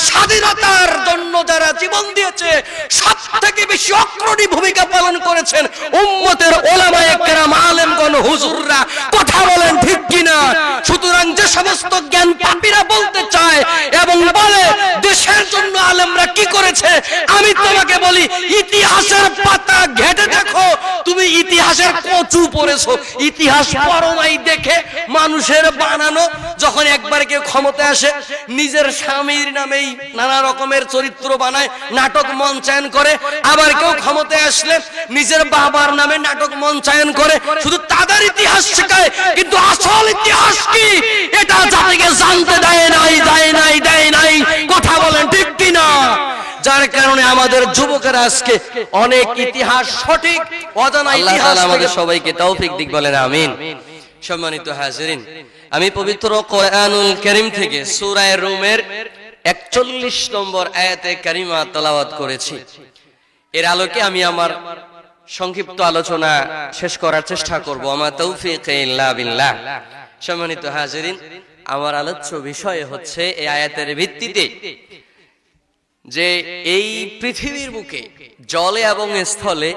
স্বাধীনতার জন্য যারা জীবন দিয়েছে সবথেকে বেশি অগ্রণী ভূমিকা পালন করেছেন উম্মতের ওলামায়ে কেরাম, আলেমগণ, হুজুররা। কথা বলেন ঠিক কিনা? সুতরাং যে সমস্ত জ্ঞান পাপীরা বলতে চায় এবং বলে দেশের জন্য আলেমরা কি করেছে, আমি তোমাকে বলি ইতিহাসের পাতা ঘেটে দেখো। তুমি ইতিহাসের কচু পড়েছো, ইতিহাস পড়ো নাই দেখে মানুষের বানানো। যখন একবার কেউ ক্ষমতায় আসে নিজের স্বামীর নামেই নানা রকমের চরিত্র বানায়, নাটক মঞ্চায়ন করে। আবার কেউ ক্ষমতায় আসলে নিজের বাবার নামে নাটক মঞ্চায়ন করে। শুধু তাদের ইতিহাস শেখায়, কিন্তু আসল ইতিহাস কি এটা জাতিকে জানতে দেয় নাই। কথা বলেন ঠিক কিনা? যার কারণে আমাদের যুবকেরা আজকে অনেক ইতিহাস সঠিক অজানা ইতিহাস। আমাদের সবাইকে তৌফিক দিক বলেন আমিন। সম্মানিত হাজিরিন, আমি পবিত্র কোরআনুল কারীম থেকে সূরা রুমের 41 নম্বর আয়াতে কারিমা তেলাওয়াত করেছি। এর আলোকে আমি আমার সংক্ষিপ্ত আলোচনা শেষ করার চেষ্টা করব। আমার তৌফিক ইল্লা বিল্লাহ। সম্মানিত হাজিরিন, আমার আলোচ্য বিষয় হচ্ছে এই আয়াতের ভিত্তিতে যে এই পৃথিবীর বুকে জলে এবং স্থলে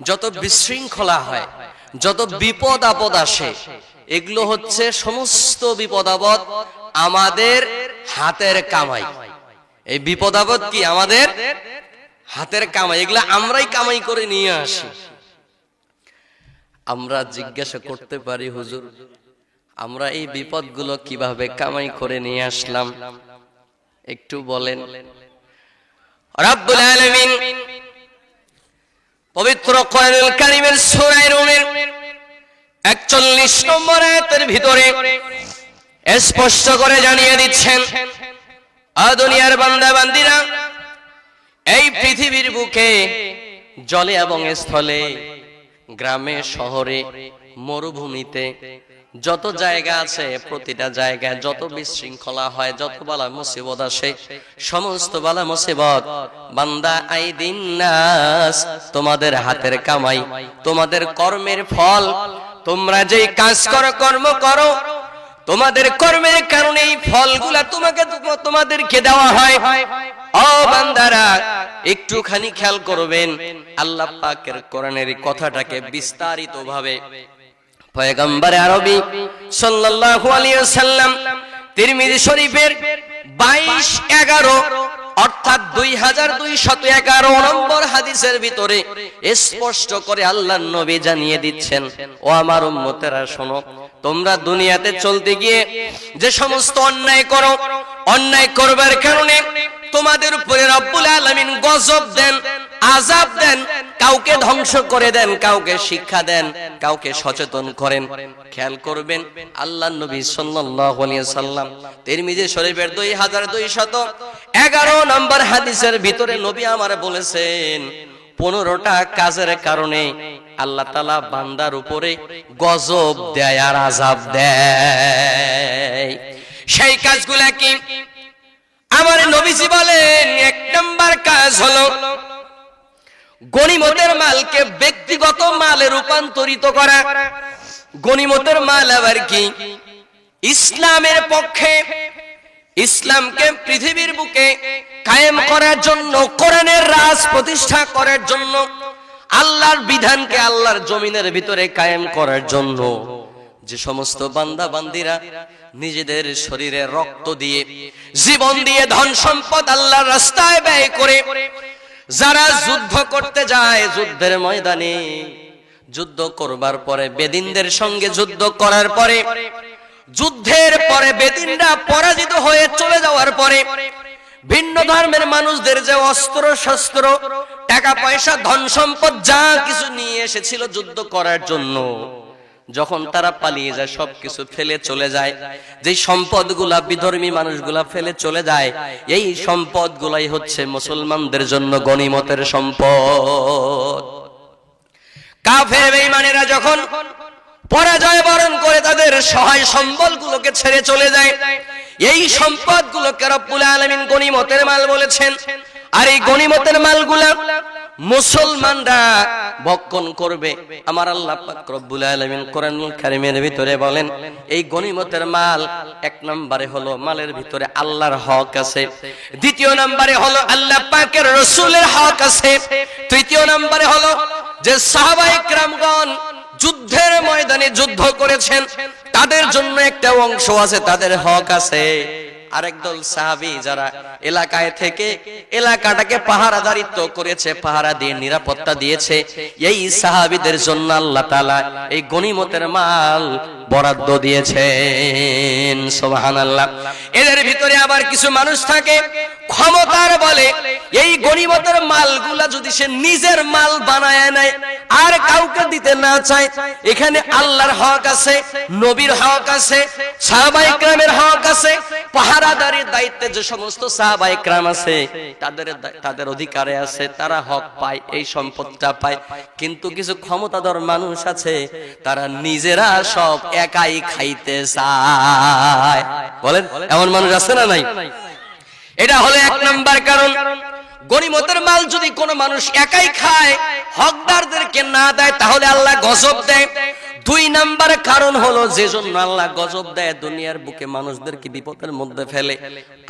যত বিশৃঙ্খলা হয়, যত বিপদ আপদ আসে, এগুলো হচ্ছে সমস্ত বিপদ আপদ আমাদের হাতের কামাই। এই বিপদ আপদ কি আমাদের হাতের কামাই, এগুলো আমরাই কামাই করে নিয়ে আসি। আমরা জিজ্ঞাসা করতে পারি, হুজুর আমরা এই বিপদগুলো কিভাবে কামাই করে নিয়ে আসলাম একটু বলেন। রব্বুল আলামিন পবিত্র কোরআনুল কারীমের সূরা রুমের 41 নম্বর আয়াতের ভিতরে স্পষ্ট করে জানিয়ে দিচ্ছেন, দুনিয়ার বান্দা বান্দিরা, এই পৃথিবীর বুকে জলে এবং স্থলে, গ্রামে শহরে, মরুভূমিতে যত জায়গা আছে, প্রতিটা জায়গায় যত বিশৃঙ্খলা হয়, যত বালা মুসিবত আসে, সমস্ত বালা মুসিবত বান্দা আইদিন নাস, তোমাদের হাতের কামাই, তোমাদের কর্মের ফল। তোমরা যেই কাজ করো, কর্ম করো, তোমাদের কর্মের কারণে এই ফলগুলা তোমাদেরকে দেওয়া হয়। ও বান্দারা, একটুখানি খেয়াল করবেন, আল্লাহ পাকের কোরআনের কথাটাকে বিস্তারিতভাবে পয়গম্বর আরবি সাল্লাল্লাহু আলাইহি ওয়াসাল্লাম তিরমিজি শরীফের 22-11 অর্থাৎ 2211 নম্বর হাদিসের ভিতরে স্পষ্ট করে আল্লাহর নবী জানিয়ে দিচ্ছেন, ও আমার উম্মতেরা শোনো, তোমরা দুনিয়াতে চলতে গিয়ে যে সমস্ত অন্যায় করো, অন্যায় করবার কারণে তোমাদের উপরে রব্বুল আলামিন গজব দেন, আযাব দেন, কাউকে ধ্বংস করে দেন, কাউকে শিক্ষা দেন, কাউকে সচেতন করেন। খেয়াল করবেন, আল্লাহর নবী সাল্লাল্লাহু আলাইহি ওয়াসাল্লাম তিরমিজি শরীফের 2211 নম্বর হাদিসের ভিতরে নবী আমার বলেছেন, 15টা কাজের কারণে আল্লাহ তাআলা বান্দার উপরে গজব দেয় আর আযাব দেয়। সেই কাজগুলা কি? আমার নবীজি বলেন, 1 নাম্বার কাজ হলো গনিমতের মালকে ব্যক্তিগত মালে রূপান্তরিত করা। গনিমতের মাল আবার কি? ইসলামের পক্ষে, ইসলামকে পৃথিবীর বুকে কায়েম করার জন্য, কোরআনের রাজ প্রতিষ্ঠা করার জন্য, আল্লাহর বিধানকে আল্লাহর জমিনের ভিতরে কায়েম করার জন্য যে সমস্ত বান্দা বান্দিরা নিজেদের শরীরে রক্ত দিয়ে, জীবন দিয়ে, ধন সম্পদ আল্লাহর রাস্তায় ব্যয় করে যারা যুদ্ধ করতে যায়, যুদ্ধের ময়দানে যুদ্ধ করবার পরে, বেদিনদের সঙ্গে যুদ্ধ করার পরে, যুদ্ধের পরে বেদিনরা পরাজিত হয়ে চলে যাওয়ার পরে ভিন্ন ধর্মের মানুষদের যে অস্ত্র শস্ত্র, টাকা পয়সা, ধন সম্পদ যা কিছু নিয়ে এসেছিল যুদ্ধ করার জন্য, যখন তারা পালিয়ে যায়, সবকিছু ফেলে চলে যায়, যে সম্পদগুলা বিধর্মী মানুষগুলা ফেলে চলে যায়, এই সম্পদগুলাই হচ্ছে মুসলমানদের জন্য গনিমতের সম্পদ। কাফের বেঈমানেরা যখন পরাজয় বরণ করে তাদের সহায় সম্বলগুলোকে ছেড়ে চলে যায়, এই সম্পদগুলোকে রব্বুল আলামিন গনিমতের মাল বলেছেন। আর এই গনিমতের মালগুলা মুসলমানরা ভক্ষণ করবে। আমার আল্লাহ পাক রব্বুল আলামিন কোরআনুল কারীমের ভিতরে বলেন, এই গনিমতের মাল এক নম্বরে হলো মালের ভিতরে আল্লাহর হক আছে, দ্বিতীয় নম্বরে হলো আল্লাহ পাকের রাসূলের হক আছে, তৃতীয় নম্বরে হলো যে সাহাবায়ে কেরামগণ যুদ্ধের ময়দানে যুদ্ধ করেছেন তাদের জন্য একটা অংশ আছে, তাদের হক আছে। আরেক দল সাহাবী যারা এলাকায় থেকে এলাকাটাকে পাহারাদারিত্ব করেছে, পাহারা দিয়ে নিরাপত্তা দিয়েছে, এই সাহাবীদের জন্য আল্লাহ তাআলা এই গনিমতের মাল বরাদ্দ দিয়েছেন। সুবহানাল্লাহ। এদের ভিতরে আবার কিছু মানুষ থাকে ক্ষমতার বলে এই গনিমতের মালগুলা যদি সে নিজের মাল বানায় নেয় আর কাউকে দিতে না চায়, এখানে আল্লাহর হক আছে, নবীর হক আছে, সাহাবায়ে কেরামের হক আছে, পাহারাদারির দায়িত্বে যে সমস্ত সাহাবায়ে কেরাম আছে তাদের অধিকারে আছে, তারা হক পায়, এই সম্পদটা পায়। কিন্তু কিছু ক্ষমতাধর মানুষ আছে তারা নিজেরা সব একাই খাইতে চায়। বলেন এমন মানুষ আছে না নাই? এটা হলো এক নাম্বার কারণ। গনিমতের মাল যদি কোনো মানুষ একাই খায়, হকদারদেরকে না দেয়, তাহলে আল্লাহ গজব দেয়। দুই নাম্বার কারণ হলো যে জন্য আল্লাহ গজব দেয়, দুনিয়ার বুকে মানুষদেরকে বিপদের মধ্যে ফেলে,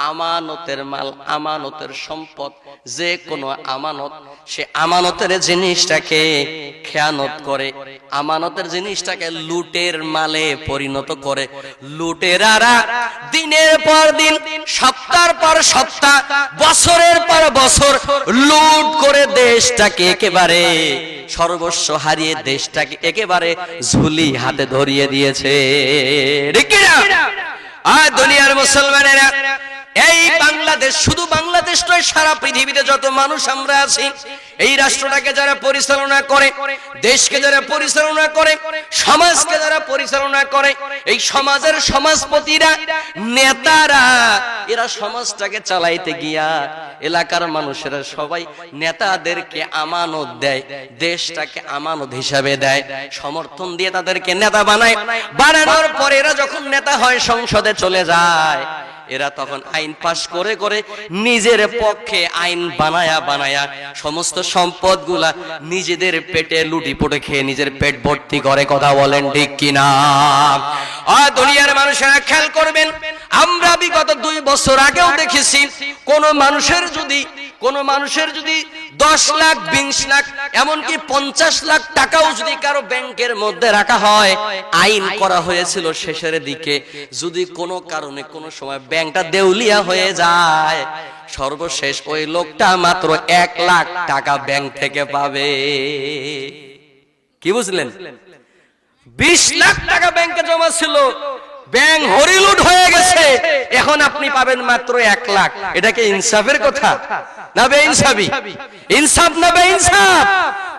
আমানতের মাল, আমানতের সম্পদ, যে কোনো আমানত, সে আমানতের জিনিসটাকে খেয়ানত করে, আমানতের জিনিসটাকে লুটের মালে পরিণত করে। লুটেরারা দিনের পর দিন, সপ্তাহের পর সপ্তাহ, বছরের পর বছর লুট করে দেশটাকে একেবারে সর্বস্ব হারিয়ে দেশটাকে একেবারে ঝুলি হাতে ধরিয়ে দিয়েছে। ঠিক কি না? আর দুনিয়ার মুসলমানেরা, এই বাংলাদেশ, শুধু বাংলাদেশ নয়, সারা পৃথিবীতে যত মানুষ আমরা আছি, এই রাষ্ট্রটাকে যারা পরিচালনা করে, দেশকে যারা পরিচালনা করে, সমাজকে যারা পরিচালনা করে, এই সমাজের সমাজপতিরা, নেতারা, এরা সমাজটাকে চালাইতে গিয়া এলাকার মানুষেরা সবাই নেতাদেরকে আমানত দেয়, দেশটাকে আমানত হিসাবে দেয়, সমর্থন দিয়ে তাদেরকে নেতা বানায়। বানানোর পরে এরা যখন নেতা হয়, সংসদে চলে যায়, এরা তখন আইন পাশ করে করে নিজের পক্ষে আইন বানায়া বানায়া সমস্ত সম্পদগুলা নিজেদের পেটে লুটি পুটে খেয়ে নিজের পেট ভর্তি করে। কথা বলেন ঠিক কিনা? আর দুনিয়ার মানুষেরা খেয়াল করবেন, আমরা বিগত 2 বছর আগেও দেখেছি কোন মানুষের যদি 10 লাখ, 20 লাখ, এমনকি 50 লাখ টাকাও যদি কারো ব্যাংকের মধ্যে রাখা হয়, আইন করা হয়েছিল শেষের দিকে, যদি কোনো কারণে কোনো সময় ব্যাংকটা দেউলিয়া হয়ে যায়, সর্বশেষ ওই লোকটা মাত্র 1 লাখ টাকা ব্যাংক থেকে পাবে। কি বুঝলেন? 20 লাখ টাকা ব্যাংকে জমা ছিল, ব্যাংক হরিলুট হয়ে গেছে, এখন আপনি পাবেন মাত্র 1 লাখ। এটা কি ইনসাফের কথা না বেইনসাফি? ইনসাফ না বেইনসাফ?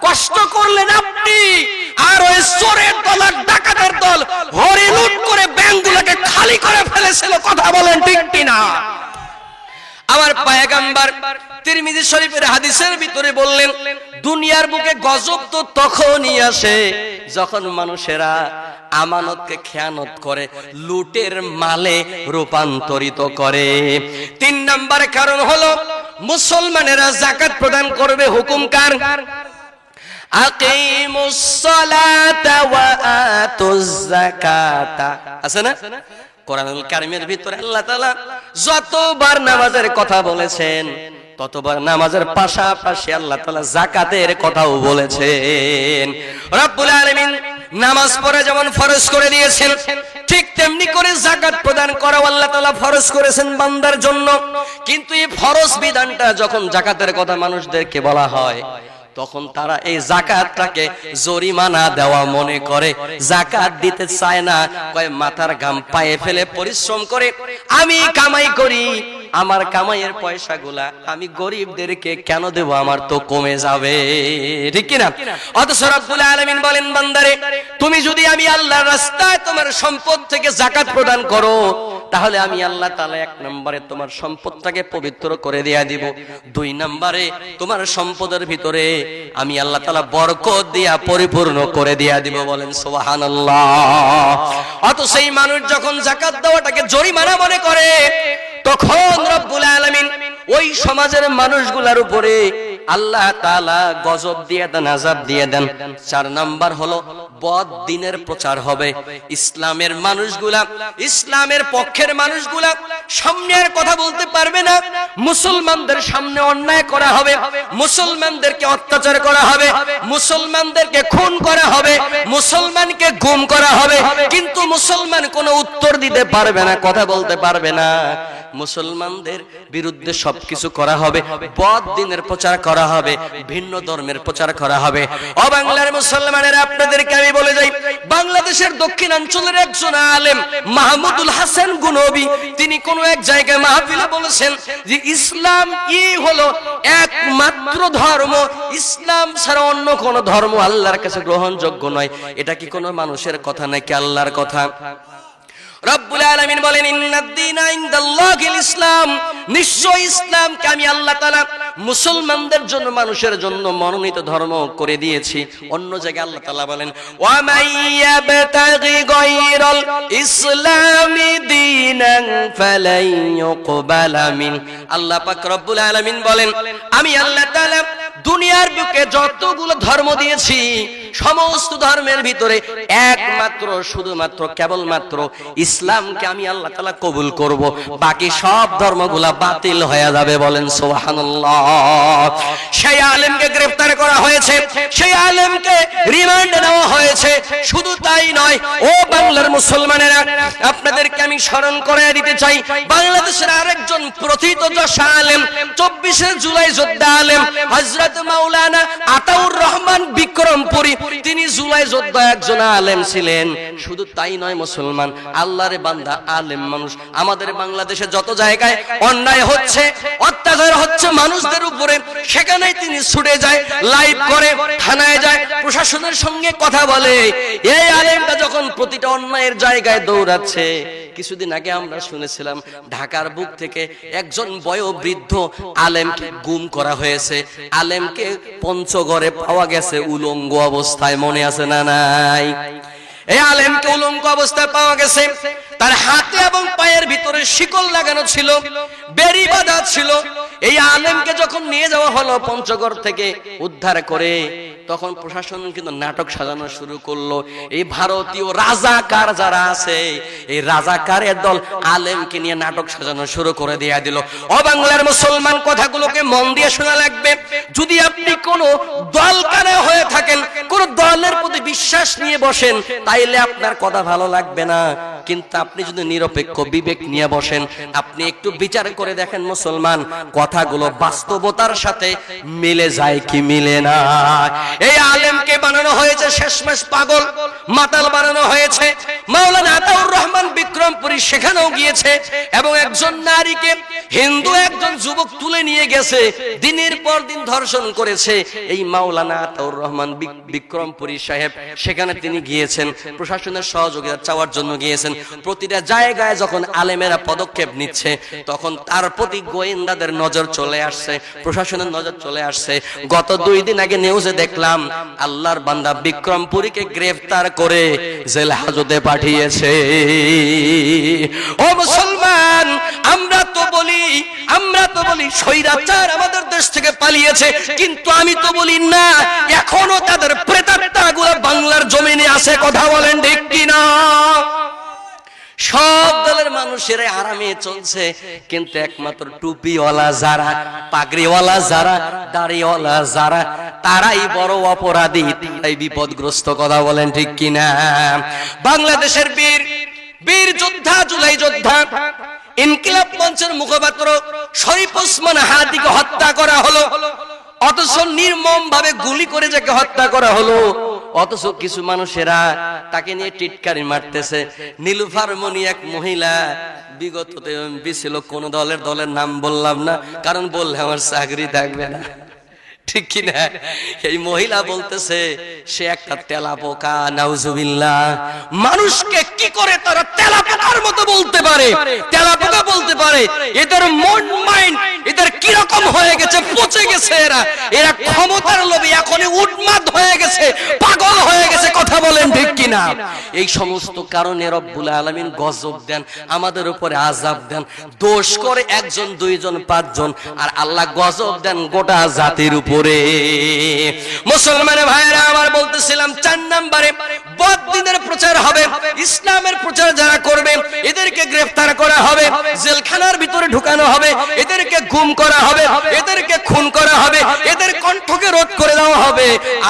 কষ্ট করলেন আপনি, আর ওই চোরের দল আর ডাকাতের দল হরিলুট করে ব্যাংকগুলোকে খালি করে ফেলেছিল। কথা বলেন ঠিক কিনা? আমার পয়গম্বর তিরমিজি শরীফের হাদিসের ভিতরে বললেন, দুনিয়ার বুকে গজব তো তখনই আসে যখন মানুষেরা আমানতকে খেয়ানত করে, লুটের মালে রূপান্তরিত করে। 3 নাম্বার কারণ হলো মুসলমানেরা যাকাত প্রদান করবে। হুকুম কার? আকিমুস সালাতা ওয়া আতুজ যাকাতা। আছে না কোরআনুল কারীমের ভিতরে? আল্লাহ তাআলা যতবার নামাজের কথা বলেছেন, ততবার নামাজের পাশাপাশি আল্লাহ তাআলা যাকাতের কথাও বলেছেন। রব্বুল আলামিন নামাজ পড়া যেমন ফরজ করে দিয়েছেন, ঠিক তেমনি করে যাকাত প্রদান করা আল্লাহ তাআলা ফরজ করেছেন বান্দার জন্য। কিন্তু এই ফরজ বিধানটা যখন যাকাতের কথা মানুষদেরকে বলা হয়, তখন তারা এই যাকাতটাকে জরিমানা দেওয়া মনে করে, যাকাত দিতে চায় না। কয় মাথার ঘাম পায়ে ফেলে পরিশ্রম করে আমি কামাই করি, আমার কামাইয়ের পয়সাগুলা আমি গরিবদেরকে কেন দেব? আমার তো কমে যাবে। ঠিক কি না? অথচ রব্বুল আলামিন বলেন, বান্দারে, তুমি যদি আমি আল্লাহর রাস্তায় তোমার সম্পদ থেকে যাকাত প্রদান করো, তাহলে আমি আল্লাহ তাআলা 1 নম্বরে তোমার সম্পদটাকে পবিত্র করে দেয়া দিব, 2 নম্বরে তোমার সম্পদের ভিতরে আমি আল্লাহ তাআলা বরকত দিয়া পরিপূর্ণ করে দেয়া দিব। বলেন সুবহানাল্লাহ। অথচ সেই মানুষ যখন যাকাত দেওয়াটাকে জরিমানা মনে করে, তখন রব্বুল আলামিন ওই সমাজের মানুষগুলোর উপরে আল্লাহ তাআলা গজব দিয়ে দেন, আযাব দিয়ে দেন। 4 নাম্বার হলো বদ দিনের প্রচার হবে। ইসলামের মানুষগুলা, ইসলামের পক্ষের মানুষগুলা সামনের কথা বলতে পারবে না। মুসলমানদের সামনে অন্যায় করা হবে, মুসলমানদেরকে অত্যাচার করা হবে, মুসলমানদেরকে খুন করা হবে, মুসলমানকে গুম করা হবে, কিন্তু মুসলমান কোনো উত্তর দিতে পারবে না, কথা বলতে পারবে না। মুসলমানদের বিরুদ্ধে সবকিছু করা হবে, বদ দিনের প্রচার করা হবে, ভিন্ন ধর্মের প্রচার করা হবে। ও বাংলার মুসলমানেরা, আপনাদেরকে আমি বলে যাই, বাংলাদেশের দক্ষিণাঞ্চলের একজন আলেম মাহমুদুল হাসান গুনবী, তিনি কোন এক জায়গায় মাহফিলে বলেছেন যে ইসলাম হলো একমাত্র ধর্ম, ইসলাম ছাড়া অন্য কোন ধর্ম আল্লাহর কাছে গ্রহণযোগ্য নয়। এটা কি কোনো মানুষের কথা নাকি আল্লাহর কথা? রব্বুল আলামিন বলেন ইন্নাদ-দীনা ইনদাল্লাহিল ইসলাম, নিশ্চয় ইসলামকে আমি আল্লাহ তাআলা মুসলমানদের জন্য, মানুষের জন্য মনোনীত ধর্ম করে দিয়েছি। অন্য জায়গায় আল্লাহ তাআলা বলেন ওয়া মাইয়াবতাগি গায়রাল ইসলামি দীনান ফালাই ইউকবালা মিন। আল্লাহ পাক রব্বুল আলামিন বলেন আমি আল্লাহ তাআলা দুনিয়ার বুকে যতগুলো ধর্ম দিয়েছি সমস্ত ধর্মের ভিতরে একমাত্র, শুধুমাত্র, কেবলমাত্র ইসলামকে আমি আল্লাহ তাআলা কবুল করব, বাকি সব ধর্মগুলা বাতিল হয়ে যাবে। বলেন সুবহানাল্লাহ। সেই আলেমকে গ্রেফতার করা হয়েছে, সেই আলেমকে রিমান্ডে নেওয়া হয়েছে। শুধু তাই নয়, ও বাংলার মুসলমানেরা, আপনাদেরকে আমি স্মরণ করিয়ে দিতে চাই, বাংলাদেশের আরেকজন প্রথিত যশা আলেম, 24শে জুলাই যোদ্ধা আলেম হযরত মাওলানা আতাউর রহমান বিক্রমপুরী, তিনি জুলাই যোদ্ধা একজন আলেম ছিলেন। শুধু তাই নয় মুসলমান, আল্লাহর বান্দা আলেম মানুষ। আমাদের বাংলাদেশে যত জায়গায় অন্যায় হচ্ছে, অত্যাচার হচ্ছে মানুষদের উপরে, সেখানেই তিনি ছুটে যায়, লাইভ করে, থানায় যায়, প্রশাসনের সঙ্গে কথা বলে। এই আলেমটা যখন প্রতিটা অন্যায়ের জায়গায় দৌড়াচ্ছে, কিছুদিন আগে আমরা শুনেছিলাম ঢাকার বুক থেকে একজন বয়োবৃদ্ধ আলেমকে গুম করা হয়েছে। আলেমকে পঞ্চগড়ে পাওয়া গেছে উলঙ্গ অবস্থায়, মনে আছে না নাই? এই আলেমকে উলঙ্গ অবস্থায় পাওয়া গেছে, তার হাতে এবং পায়ের ভিতরে শিকল লাগানো ছিল, বেড়ি বাঁধা ছিল। এই আলেমকে যখন নিয়ে যাওয়া হলো পঞ্চগড় থেকে উদ্ধার করে, তখন প্রশাসন কিন্তু নাটক সাজানো শুরু করলো। এই ভারতীয় রাজাকার যারা আছে, এই রাজাকারের দল আলেমকে নিয়ে নাটক সাজানো শুরু করে দিয়ে দিল। ও বাংলার মুসলমান, কথাগুলোকে মন দিয়ে শোনা লাগবে। যদি আপনি কোনো দলকারে হয়ে থাকেন, কোন দলের প্রতি বিশ্বাস নিয়ে বসেন, তাইলে আপনার কথা ভালো লাগবে না। কিন্তু আপনি যদি নিরপেক্ষ বিবেক নিয়ে বসেন, আপনি একটু বিচার করে দেখেন মুসলমান, কথাগুলো বাস্তবতার সাথে মিলে যায় কি মিলে না। এই আলেমকে বানানো হয়েছে শেষমেশ পাগল, মাতাল বানানো হয়েছে। মাওলানা আতাউর রহমান বিক্রমপুরী সেখানেও গিয়েছে এবং একজন নারীকে হিন্দু একজন যুবক তুলে নিয়ে গেছে, দিনের পর দিন ধর্ষণ করেছে। এই মাওলানা আতাউর রহমান বিক্রমপুরী সাহেব সেখানে তিনি গিয়েছেন, প্রশাসনের সহযোগিতা চাওয়ার জন্য গিয়েছেন। প্রতিটা জায়গায় যখন আলেমেরা পদক্ষেপ নিচ্ছে, তখন তার প্রতি গোয়েন্দাদের নজর চলে আসছে, প্রশাসনের নজর চলে আসছে। গত 2 দিন আগে নিউজে দেখলাম আল্লাহর বান্দা বিক্রমপুরীকে গ্রেফতার করে জেল হাজতে পাঠিয়েছে। ও মুসলমান, আমরা তো বলি স্বৈরাচার আমাদের দেশ থেকে পালিয়েছে, কিন্তু আমি তো বলি না, এখনো তাদের প্রেতাত্মাগুলো বাংলার জমিনে আছে। কথা বলেন ঠিক কিনা? সব দলের মানুষেরা আরামে চলছে, কিন্তু একমাত্র টুপিওয়ালা যারা, পাগড়িওয়ালা যারা, দাড়িওয়ালা যারা, তারাই বড় অপরাধী, তারাই বিপদগ্রস্ত। কথা বলেন ঠিক কিনা? বাংলাদেশের বীর যোদ্ধা, জুলাই যোদ্ধা, ইনকিলাব মঞ্চের মুখপাত্র শরীফ ওসমান হাদিকে হত্যা করা হলো, অথচ নির্মম ভাবে গুলি করে যাকে হত্যা করা হলো, অথচ কিছু মানুষেরা তাকে নিয়ে টিটকারি মারতেছে। নীলুফার মনি এক মহিলা, বিগত এমপি ছিল, কোন দলের নাম বললাম না, কারণ বললে আমার চাকরি থাকবে না, ঠিক কিনা? এই মহিলা বলতেছে সে একটা তেলাপোকা, নাউজুবিল্লাহ। মানুষকে কি করে তারা তেলাপোকার মতো বলতে পারে, তেলাপোকা বলতে পারে? এদের মন মাইন্ড এদের কিরকম হয়ে গেছে, পচে গেছে। এরা ক্ষমতার লোভে এখনই উন্মাদ হয়ে গেছে, পাগল হয়ে গেছে। কথা বলেন ঠিক কিনা? কিনা? এই সমস্ত কারণে রব্বুল আলামিন গজব দেন, আমাদের উপরে আযাব দেন। দোষ করে একজন, দুইজন, পাঁচজন, আর আল্লাহ গজব দেন গোটা জাতির উপরে। মুসলমানের ভাইরা আমার, বলতেছিলাম 4 নম্বরে বদ্দিনের প্রচার হবে, ইসলামের প্রচার যারা করবে এদেরকে গ্রেফতার করা হবে, জেলখানার ভিতরে ঢুকানো হবে, এদেরকে গুম করা হবে, এদেরকে খুন করা হবে, এদের কণ্ঠকে রোধ করে দেওয়া হবে।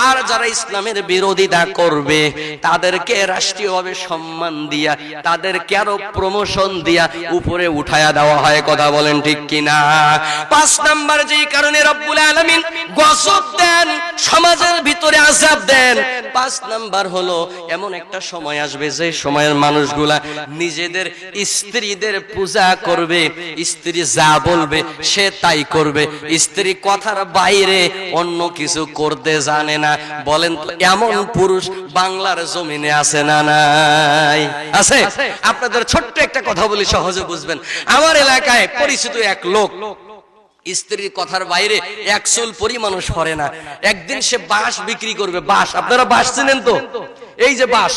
আর যারা ইসলামের বিরোধিতা করবে তাদেরকে রাষ্ট্রীয়ভাবে সম্মান দিয়া, তাদেরকে আরো প্রমোশন দিয়া উপরে উঠায়া দেওয়া হয়। কথা বলেন ঠিক কিনা? 5 নাম্বার যেই কারণে রব্বুল আলামিন গজব দেন, সমাজের ভিতরে আযাব দেন, 5 নাম্বার হলো এমন একটা সময় আসবে যে সময়ের মানুষগুলা নিজেদের স্ত্রীদের পূজা করবে, স্ত্রী যা বলবে সে তাই করবে, স্ত্রী কথার বাইরে অন্য কিছু করতে জানে না। বলেন তো এমন পুরুষ বাংলার জমিনে আছে না নাই? আছে। আপনাদের ছোট্ট একটা কথা বলি, সহজে বুঝবেন। আমার এলাকায় পরিচিত এক লোক স্ত্রীর কথার বাইরে এক চুল পরিমাণও সরে না। একদিন সে বাঁশ বিক্রি করবে। বাঁশ, আপনারা বাঁশ চিনেন তো? এই যে বাঁশ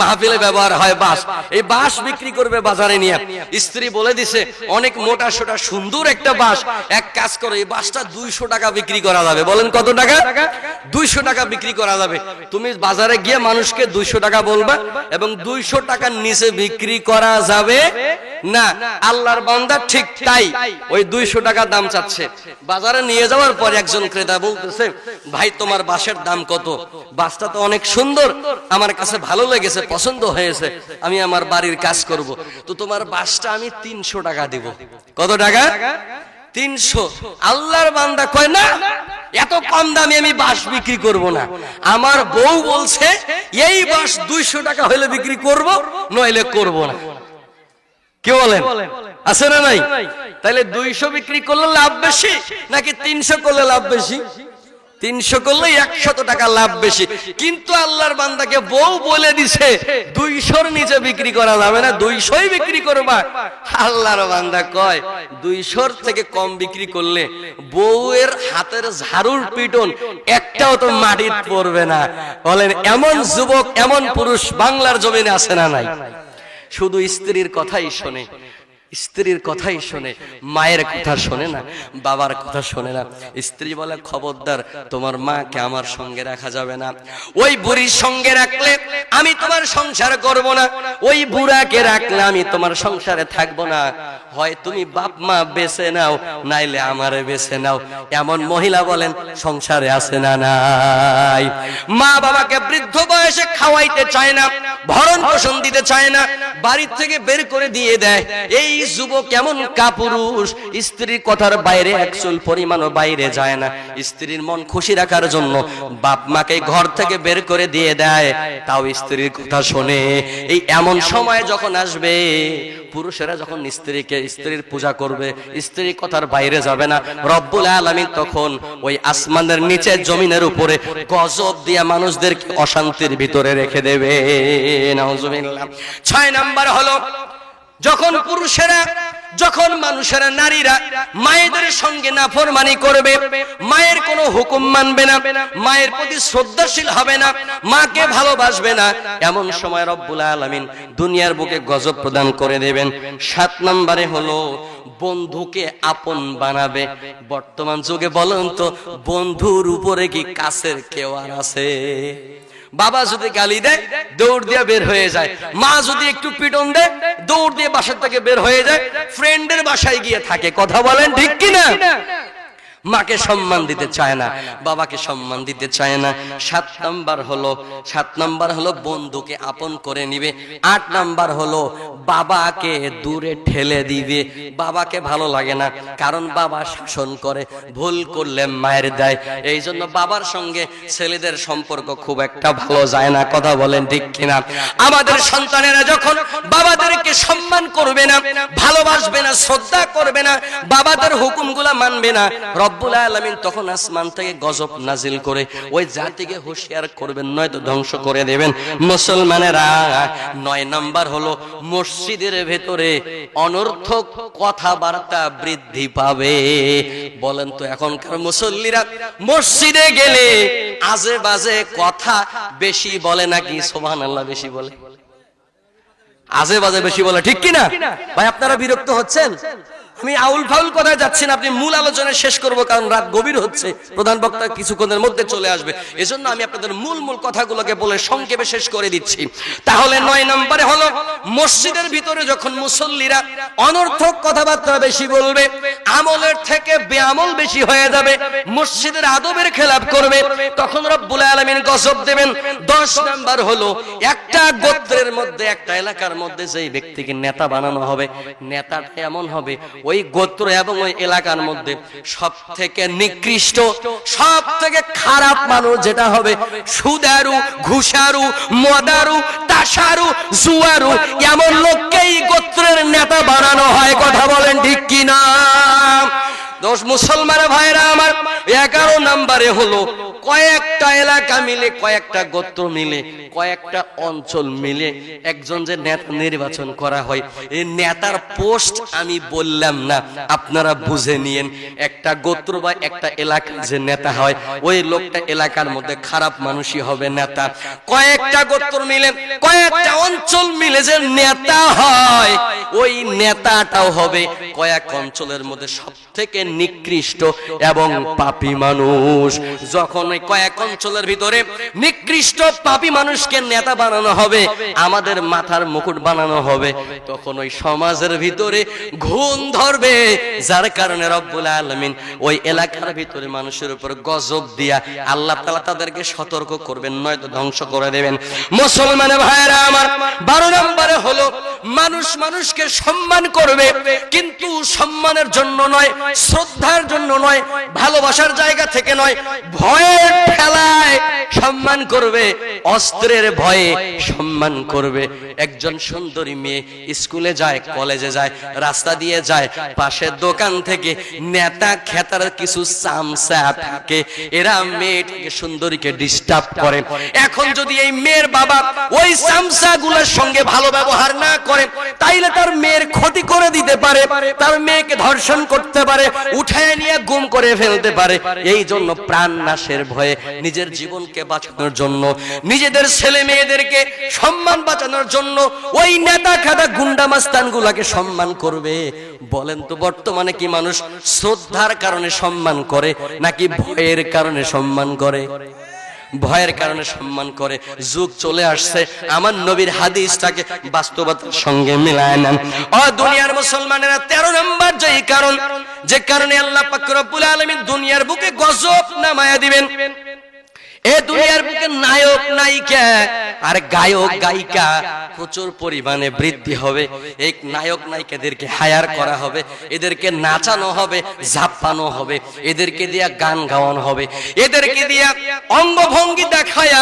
মাহফিলে ব্যবহার হয়, বাঁশ, এই বাঁশ বিক্রি করবে বাজারে নিয়ে। স্ত্রী বলে দিছে অনেক মোটা সোটা সুন্দর একটা বাঁশ, এক কাজ করো এই বাঁশটা 200 টাকা বিক্রি করা যাবে। বলেন কত টাকা? 200 টাকা বিক্রি করা যাবে। তুমি বাজারে গিয়ে মানুষকে 200 টাকা বলবা এবং 200 টাকার নিচে বিক্রি করা যাবে না। আল্লাহর বান্দা ঠিক তাই, ওই 200 টাকা দাম চাচ্ছে। বাজারে নিয়ে যাওয়ার পর একজন ক্রেতা বলতেছে, ভাই তোমার বাঁশের দাম কত? বাঁশটা তো অনেক সুন্দর, আমার কাছে ভালো লেগেছে, পছন্দ হয়েছে, আমি আমার বাড়ির কাজ করব, তো তোমার বাঁশটা আমি 300 টাকা দিব। কত টাকা? 300। আল্লাহর বান্দা কয় না, এত কম দামে আমি বাঁশ বিক্রি করব না। আমার বউ বলছে এই বাঁশ 200 টাকা হলে বিক্রি করব, নইলে করব না। কি বলেন? আছে না নাই? তাহলে 200 বিক্রি করলে লাভ বেশি নাকি 300 করলে লাভ বেশি? 300 করলে 100 টাকা লাভ বেশি। কিন্তু আল্লাহর বান্দাকে বউ বলে দিছে 200-র নিচে বিক্রি করা যাবে না, 200ই বিক্রি করবা। আল্লাহর বান্দা কয় 200-র থেকে কম বিক্রি করলে বউয়ের হাতের ঝাড়ুর পিটন একটাও তো মাটিতে পড়বে না। বলেন এমন যুবক, এমন পুরুষ বাংলার জমিনে আছে না নাই? শুধু স্ত্রীর কথাই শোনে, স্ত্রীর কথাই শোনে, মায়ের কথা শোনে না, বাবার কথা শোনে না। স্ত্রী বলে খবরদার তোমার মাকে আমার সঙ্গে রাখা যাবে না, ওই বুড়ির সঙ্গে রাখলে আমি তোমার সংসার করব না, ওই বুড়াকে রাখলে আমি তোমার সংসারে থাকবো না, হয় তুমি বাপ মা বেছে নাও নাইলে আমারে বেছে নাও। এমন মহিলা বলেন সংসারে আছে না নাই? মা বাবাকে বৃদ্ধ বয়সে খাওয়াইতে চায় না, ভরণ পোষণ দিতে চায় না, বাড়ি থেকে বের করে দিয়ে দেয়। এই যুবক কেমন কাপুরুষ, স্ত্রীর কথার বাইরে এক চুল পরিমাণও বাইরে যায় না। স্ত্রীর মন খুশি রাখার জন্য বাপ মাকে ঘর থেকে বের করে দিয়ে দেয়, তাও স্ত্রীর কথা শোনে। এই এমন সময় যখন আসবে, পুরুষেরা যখন স্ত্রীর পূজা করবে, স্ত্রীর কথার বাইরে যাবে না, রব্বুল আলামিন তখন ওই আসমানের নিচে জমিনের উপরে গজব দিয়ে মানুষদেরকে অশান্তির ভিতরে রেখে দেবে। নাউজুবিল্লাহ। 6 নাম্বার হলো যখন পুরুষেরা, যখন মানুষেরা, নারীরা মায়েদের সঙ্গে নাফরমানি করবে, মায়ের কোনো হুকুম মানবে না, মায়ের প্রতি শ্রদ্ধাশীল হবে না, মাকে ভালোবাসবে না, এমন সময় রব্বুল আলামিন দুনিয়ার বুকে গজব প্রদান করে দেবেন। 7 নম্বরে হলো বন্ধুকে আপন বানাবে। বর্তমান যুগে বলেন তো বন্ধুর উপরে কি কাছের কেউ আর আছে? বাবা যদি গালি দেয় দৌড় দিয়ে বের হয়ে যায়, মা যদি একটু পিটন দেয় দৌড় দিয়ে বাসা থেকে বের হয়ে যায়, ফ্রেন্ডের বাসায় গিয়ে থাকে। কথা বলেন ঠিক কিনা? মাকে সম্মান দিতে চায় না, বাবাকে সম্মান দিতে চায় না। 7 নাম্বার হলো বন্ধুকে আপন করে নিবে। 8 নাম্বার হলো বাবাকে দূরে ঠেলে দিবে। বাবাকে ভালো লাগে না, কারণ বাবা শাসন করে, ভুল করলে মায়ের দেয়, এই জন্য বাবার সঙ্গে ছেলেদের সম্পর্ক খুব একটা ভালো যায় না। কথা বলেন ঠিক কিনা? আমাদের সন্তানেরা যখন বাবাদেরকে সম্মান করবে না, ভালোবাসবে না, শ্রদ্ধা করবে না, বাবাদের হুকুমগুলা মানবে না, রব্বুল আলামিন তখন আসমান থেকে গজব নাজিল করে ওই জাতিকে হুঁশিয়ার করবেন, নয়তো ধ্বংস করে দেবেন। মুসলমানেরা 9 নাম্বার হলো মসজিদের ভেতরে অনর্থক কথাবার্তা বৃদ্ধি পাবে। বলেন তো এখনকার মুসল্লিরা মসজিদে গেলে আজে বাজে কথা বেশি বলে নাকি সুবহানাল্লাহ বেশি বলে? আজে বাজে বেশি বলে, ঠিক কিনা ভাই? আপনারা বিরক্ত হচ্ছেন? আমি আউল ফাউল কথায় যাচ্ছি না, আপনি মূল আলোচনা শেষ করব, কারণ রাত গভীর হচ্ছে, প্রধান বক্তা কিছুক্ষণের মধ্যে চলে আসবে। এজন্য আমি আপনাদের মূল কথাগুলোকে বলে সংক্ষেপে শেষ করে দিচ্ছি। তাহলে 9 নম্বরে হলো মসজিদের ভিতরে যখন মুসল্লিরা অনর্থক কথাবার্তা বেশি বলবে, আমলের থেকে বেআমল বেশি হয়ে যাবে, মসজিদের আদবের খেলাফ করবে, তখন রব্বুল আলামিন গজব দেবেন। 10 নম্বর হলো একটা গোত্রের মধ্যে, একটা এলাকার মধ্যে যেই ব্যক্তিকে নেতা বানানো হবে, নেতাটা এমন হবে ওই গোত্র এবং ওই এলাকার মধ্যে সব থেকে নিকৃষ্ট, সব থেকে খারাপ মানুষ যেটা হবে, সুদারু, ঘুষারু, মদারু, তাসারু, জুয়ারু, এমন লোককেই গোত্রের নেতা বানানো হয়। কথা বলেন ঠিক কিনা? দোষ মুসলমান ভাইরা আমার, 11 নম্বরে হলো কয়েকটা এলাকা মিলে, কয়েকটা গোত্র মিলে, কয়েকটা অঞ্চল মিলে একজন যে নেতা নির্বাচন করা হয়, এই নেতার পোস্ট আমি বললাম না, আপনারা বুঝে নিয়েন। একটা গোত্র বা একটা এলাকার যে নেতা হয়, ওই লোকটা এলাকার মধ্যে খারাপ মানুষই হবে নেতা। কয়েকটা গোত্র মিলে, কয়েকটা অঞ্চল মিলে যে নেতা হয়, ওই নেতাটাও হবে কয়েক অঞ্চলের মধ্যে সব থেকে নিকৃষ্ট এবং পাপী মানুষ। যখন ওই কয়েক অঞ্চলের ভিতরে নিকৃষ্ট পাপী মানুষকে নেতা বানানো হবে, আমাদের মাথার মুকুট বানানো হবে, তখন ওই সমাজের ভিতরে ঘুণ ধরবে, যার কারণে রব্বুল আলামিন ওই এলাকার ভিতরে মানুষের উপর গজব দিয়া আল্লাহ তাআলা তাদেরকে সতর্ক করবেন, নয়তো ধ্বংস করে দেবেন। মুসলমান ভাইরা আমার, 12 নম্বরে হলো মানুষ মানুষকে সম্মান করবে, কিন্তু সম্মানের জন্য নয়, শ্রদ্ধার জন্য নয়, ভালোবাসার জায়গা থেকে নয়, ভয়ের ঠেলায় সম্মান করবে, অস্ত্রের ভয়ে সম্মান করবে। একজন সুন্দরী মেয়ে স্কুলে যায়, কলেজে যায়, রাস্তা দিয়ে যায়, পাশের দোকান থেকে নেতা খেতার কিছু চামচা থাকে, এরা মেয়েটাকে সুন্দরীকে ডিস্টার্ব করে। এখন যদি এই মেয়ের বাবা ওই চামচাগুলোর সঙ্গে ভালো ব্যবহার না করে, তাইলে তার মেয়ের ক্ষতি করে দিতে পারে, তার মেয়েকে ধর্ষণ করতে পারে, উঠায় নিয়ে গুম করে ফেলতে পারে। এই জন্য প্রাণ নাশের ভয়ে, নিজের জীবনকে বাঁচানোর জন্য, নিজেদের ছেলে মেয়েদেরকে সম্মান বাঁচানোর জন্য ওই নেতা খাদা গুন্ডা মাস্তান গুলাকে সম্মান করবে। বলেন তো বর্তমানে কি মানুষ শ্রদ্ধার কারণে সম্মান করে নাকি ভয়ের কারণে সম্মান করে? ভয়ের কারণে সম্মান করে। যুগ চলে আসছে, আমার নবীর হাদিসটাকে বাস্তবতার সঙ্গে মিলায় নেন। ও দুনিয়ার মুসলমানেরা, 13 নম্বর যেই কারণ, যে কারণে আল্লাহ পাক রব্বুল আলামিন দুনিয়ার বুকে গজব নামায়া দিবেন, এই দুনিয়ার বুকে নায়ক নায়িকা আর গায়ক গায়িকা প্রচুর পরিমাণে বৃদ্ধি হবে। এই নায়ক নায়িকাদেরকে হায়ার করা হবে, এদেরকে নাচানো হবে, ঝাপ্পানো হবে, এদেরকে দিয়া গান গাওয়ানো হবে, এদেরকে দিয়া অঙ্গভঙ্গি দেখায়া,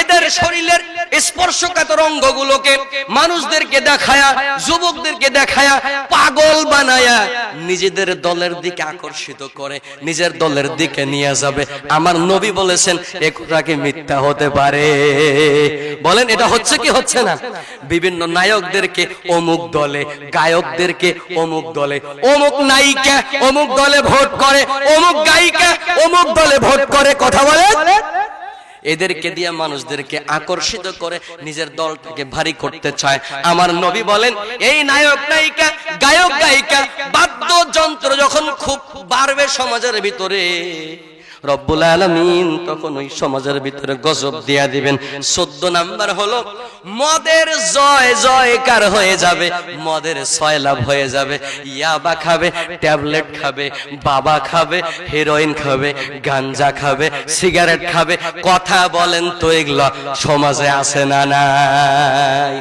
এদের শরীরের স্পর্শকাতর অঙ্গগুলোকে মানুষদেরকে দেখায়া, যুবকদেরকে দেখায়া, পাগল বানায়া নিজেদের দলের দিকে আকর্ষিত করে, নিজের দলের দিকে নিয়ে যাবে। আমার নবী বলেছেন এটা কি মিথ্যা হতে পারে? বলেন এটা হচ্ছে কি হচ্ছে না? বিভিন্ন নায়কদেরকে অমুক দলে, গায়কদেরকে অমুক দলে, অমুক নায়িকা অমুক দলে ভোট করে, অমুক গায়িকা অমুক দলে ভোট করে। কথা বলে, এদেরকে দিয়ে মানুষদেরকে আকর্ষিত করে নিজের দলটাকে ভারী করতে চায়। আমার নবী বলেন, এই নায়ক নায়িকা, গায়ক গায়িকা, বাদ্যযন্ত্র যখন খুব বাড়বে সমাজের ভিতরে, রব্বুল আলামিন তখন ওই সমাজের ভিতরে গজব দিয়া দিবেন। 14 নাম্বার হলো মদের জয় জয়কার হয়ে যাবে, মদের সয়লাভ হয়ে যাবে। ইয়াবা খাবে, ট্যাবলেট খাবে, বাবা খাবে, হেরোইন খাবে, গাঞ্জা খাবে, সিগারেট খাবে। কথা বলেন তো এগুলো সমাজে আছে না নাই?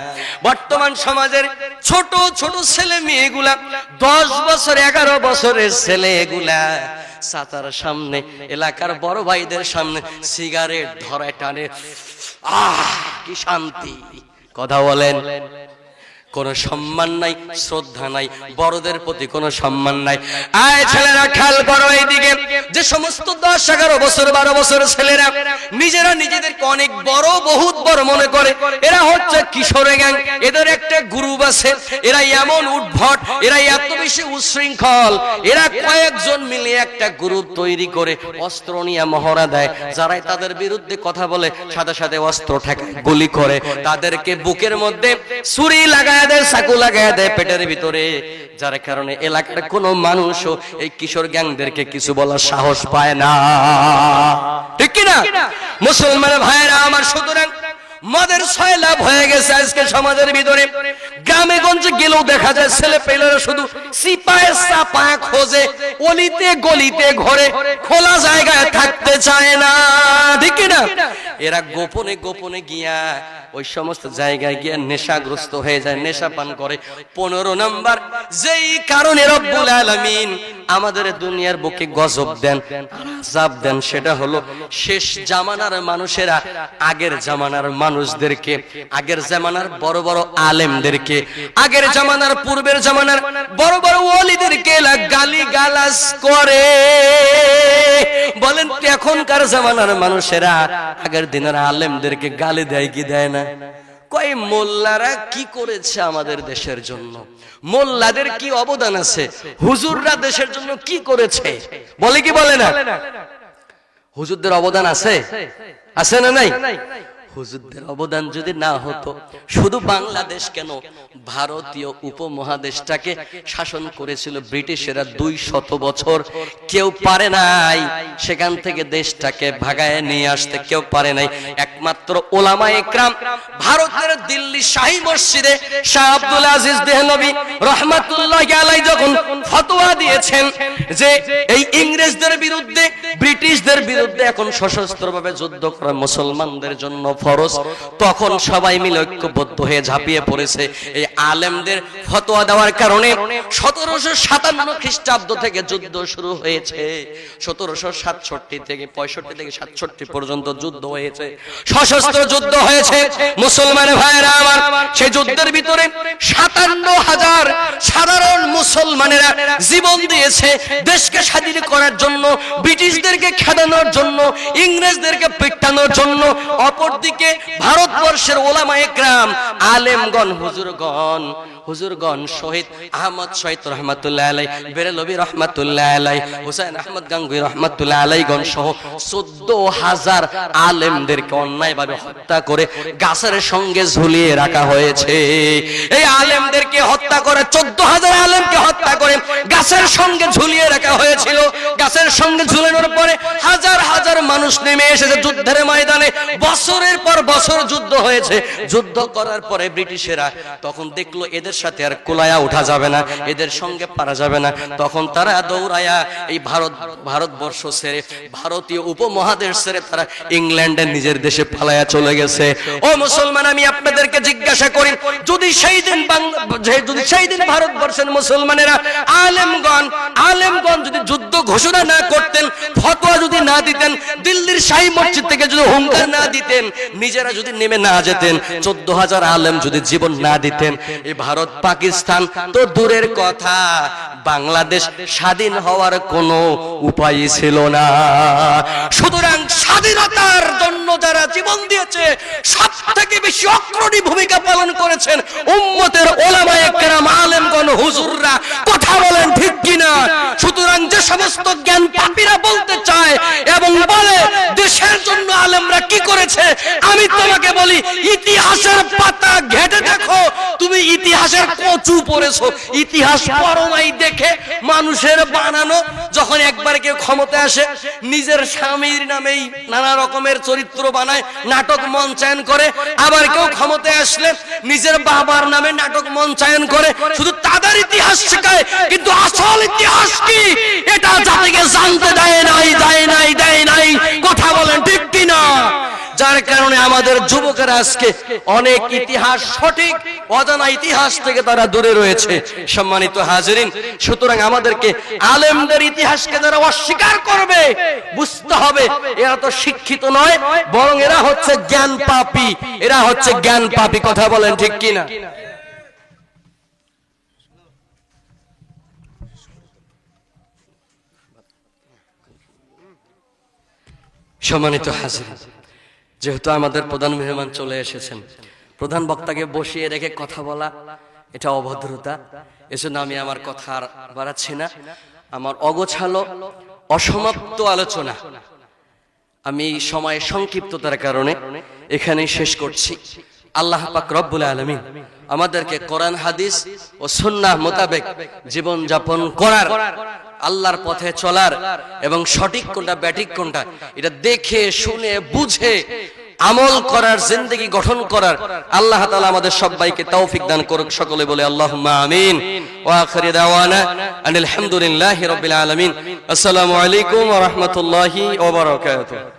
বর্তমান সমাজের ছোট ছোট ছেলে মেয়েগুলা, 10 বছর 11 বছরের ছেলেগুলা সাতার সামনে, এলাকার বড় ভাইদের সামনে সিগারেট ধরে টানে, কি শান্তি। কথা বলেন, কোন সম্মান নাই, শ্রদ্ধা নাই, বড়দের প্রতি কোন সম্মান নাই। আয় ছেলেরা খেয়াল করো এইদিকে, যে সমস্ত 10, 11 বছর 12 বছরের ছেলেরা নিজেরা নিজেদেরকে অনেক বড়, বহুত বড় মনে করে, এরা হচ্ছে কিশোর গ্যাং। এদের একটা গ্রুপ আছে, এরা এমন উদ্ভট, এরা এত বেশি উচ্ছৃঙ্খল, এরা কয়েকজন মিলে একটা গ্রুপ তৈরি করে অস্ত্র নিয়ে মহড়া দেয়, যারাই তাদের বিরুদ্ধে কথা বলে সাথে সাথে অস্ত্র ঠেকায়, গুলি করে, তাদেরকে বুকের মধ্যে ছুরি লাগায় দেয়, চাকু লাগায় দেয় পেটের ভিতরে, যার কারণে এলাকার কোনো মানুষও এই কিশোর গ্যাংদেরকে কিছু বলার সাহস পায় না, ঠিক কিনা মুসলমান ভাইরা আমার? সুতরাং মদের সয়লাভ হয়ে গেছে আজকে সমাজের ভিতরে। গ্রামে গঞ্জে গেলেও দেখা যায় ছেলে পেলেরা শুধু সিপায় চাপায় খোঁজে, অলিতে গলিতে ঘরে, খোলা জায়গায় থাকতে চায় না, ঠিক না? এরা গোপনে গোপনে গিয়া ওই সমস্ত জায়গায় গিয়া নেশাগ্রস্ত হয়ে যায়, নেশা পান করে। 15 নাম্বার যেই কারণে রব্বুল আলামিন আমাদের দুনিয়ার বুকে গজব দেন, আযাব দেন, সেটা হলো শেষ জামানার মানুষেরা আগের জামানার মানুষদেরকে, আগের জামানার বড় বড় আলেমদেরকে, আগের জামানার পূর্বের জামানার বড় বড় ওলিদেরকে গালি গালাজ করে। বলেন তো এখনকার জামানার মানুষেরা আগের দিনের আলেমদেরকে গালি দেয় কি দেয় না? কয় মোল্লারা কি করেছে আমাদের দেশের জন্য, মোল্লাদের কি অবদান আছে, হুজুররা দেশের জন্য কি করেছে, বলে কি বলে না? হুজুরদের অবদান আছে, আছে না নাই? হুজুরদের অবদান যদি না হতো, শুধু বাংলাদেশ কেন, ভারতীয় উপমহাদেশটাকে শাসন করেছিল ব্রিটিশেরা 200 বছর, কেউ পারে নাই সেখান থেকে দেশটাকে ভাগায় নিয়ে আসতে, কেউ পারে নাই। একমাত্র ওলামা একরাম ভারতের দিল্লি শাহী মসজিদে শাহ আব্দুল আজিজ দেহলভী রহমাতুল্লাহি আলাইহি যখন ফতোয়া দিয়েছেন যে এই ইংরেজদের বিরুদ্ধে, ব্রিটিশদের বিরুদ্ধে এখন সশস্ত্রভাবে যুদ্ধ করা মুসলমানদের জন্য ফরজ, তখন সবাই মিলে ঐক্যবদ্ধ হয়ে ঝাঁপিয়ে পড়েছে। এই আলেমদের ফতোয়া দেওয়ার কারণে 1757 খ্রিস্টাব্দ থেকে যুদ্ধ শুরু হয়েছে। 1767 থেকে 65 থেকে 67 পর্যন্ত যুদ্ধ হয়েছে, সশস্ত্র যুদ্ধ হয়েছে মুসলমান ভাইরা আমার। সেই যুদ্ধের ভিতরে 57,000 সাধারণ মুসলমানেরা জীবন দিয়েছে দেশকে স্বাধীন করার জন্য, ব্রিটিশদেরকে খেদানোর জন্য, ইংরেজদেরকে পিটানোর জন্য। অপরদিকে ভারতবর্ষের ওলামা একরাম, আলেমগণ, হুজুরগণ শহীদ আহমদ শহীদ রহমাতুল্লাহ আলাইহি, বেরেলভী রহমাতুল্লাহ আলাইহি, হুসাইন আহমদ গাঙ্গুহি রহমাতুল্লাহ আলাইহি গণ সহ 14,000 আলেমদেরকে অন্যায়ভাবে হত্যা করে গাছের সঙ্গে ঝুলিয়ে রাখা হয়েছে। এই আলেমদেরকে হত্যা করে, 14,000 আলেমকে হত্যা করে গাছের সঙ্গে ঝুলিয়ে রাখা হয়েছিল। গাছের সঙ্গে ঝুলানোর পরে হাজার হাজার মানুষ নেমে এসেছে যুদ্ধের ময়দানে, বছরের পর বছর যুদ্ধ হয়েছে। যুদ্ধ করার পরে ব্রিটিশেরা তখন দেখলো এদের সাথে আর কুলায়া উঠা যাবে না, এদের সঙ্গে পারা যাবে না, তখন তারা দৌড়ায়া এই ভারতবর্ষ ছেড়ে, ভারতীয় উপমহাদেশ ছেড়ে তারা ইংল্যান্ডে নিজের দেশে পালায়া চলে গেছে। ও মুসলমান, আমি আপনাদেরকে জিজ্ঞাসা করি, যদি সেই দিন ভারতবর্ষের মুসলমানেরা আলেমগণ যদি যুদ্ধ ঘোষণা না করতেন, ফতোয়া যদি না দিতেন, দিল্লির শাহী মসজিদ থেকে যদি হুঙ্কার না দিতেন, নিজেরা যদি নেমে না যেতেন, 14,000 আলেম যদি জীবন না দিতেন, এই ভারত পাকিস্তান তো দূরের কথা, বাংলাদেশ স্বাধীন হওয়ার কোনো উপায় ছিল না। সুতরাং স্বাধীনতার জন্য যারা জীবন দিয়েছে, সবথেকে বেশি অগ্রণী ভূমিকা পালন করেছেন উম্মতের ওলামায়ে কেরাম, আলেমগণ, হুজুররা। কথা বলেন ঠিক কিনা? সুতরাং যে সমস্ত জ্ঞান পাপীরা বলতে চায় এবং বলে দেশের জন্য আলেমরা কি করেছে, আমি তোমাকে বলি, ইতিহাসের পাতা ঘেটে দেখো, তুমি ইতিহাসের কচু পড়েছো, ইতিহাস পড়ো নাই দেখে মানুষের বানানো। যখন একবার কেউ ক্ষমতা আসে, নিজের স্বামীর নামেই নানা রকমের চরিত্র বানায়, নাটক মঞ্চায়ন করে। আবার কেউ ক্ষমতায় আসলে নিজের বাবার নামে নাটক মঞ্চায়ন করে, শুধু তাদের ইতিহাস শেখায়, কিন্তু আসল ইতিহাস কি এটা জাতিকে জানতে দেয় নাই। কথা বলেন ঠিক কিনা? যার কারণে আমাদের যুবকেরা আজকে অনেক ইতিহাস, সঠিক অজানা ইতিহাস থেকে তারা দূরে রয়েছে। সম্মানিত হাজিরিন, সুতরাং আমাদেরকে আলেমদের ইতিহাসকে যারা অস্বীকার করবে, বুঝতে হবে এরা তো শিক্ষিত নয়, বরং এরা হচ্ছে জ্ঞান পাপী, এরা হচ্ছে জ্ঞান পাপী। কথা বলেন ঠিক কিনা? সম্মানিত হাজির, যেহেতু আমাদের প্রধান মেহমান চলে এসেছেন, প্রধান বক্তাকে বসিয়ে রেখে কথা বলা এটা অভদ্রতা। এজন্য আমি আমার কথা আর বাড়াচ্ছি না। আমার অগোছালো অসমাপ্ত আলোচনা। আমি সময় সংক্ষিপ্ততার কারণে এখানেই শেষ করছি। আল্লাহ পাক রব্বুল আলামিন আমাদেরকে কোরআন হাদিস ও সুন্নাহ মোতাবেক জীবন যাপন করার, আল্লাহর পথে চলার এবং সঠিক কোনটা ব্যাঠিক কোনটা এটা দেখে শুনে বুঝে আমল করার, জিন্দেগি গঠন করার আল্লাহ তাআলা আমাদের সবাইকে তৌফিক দান করুক। সকলে বলে আল্লাহুম্মা আমিন। ওয়া আখিরু দাওয়ানা আনিল হামদুলিল্লাহি রাব্বিল আলামিন। আসসালামু আলাইকুম ওয়া রাহমাতুল্লাহি ওয়া বারাকাতুহু।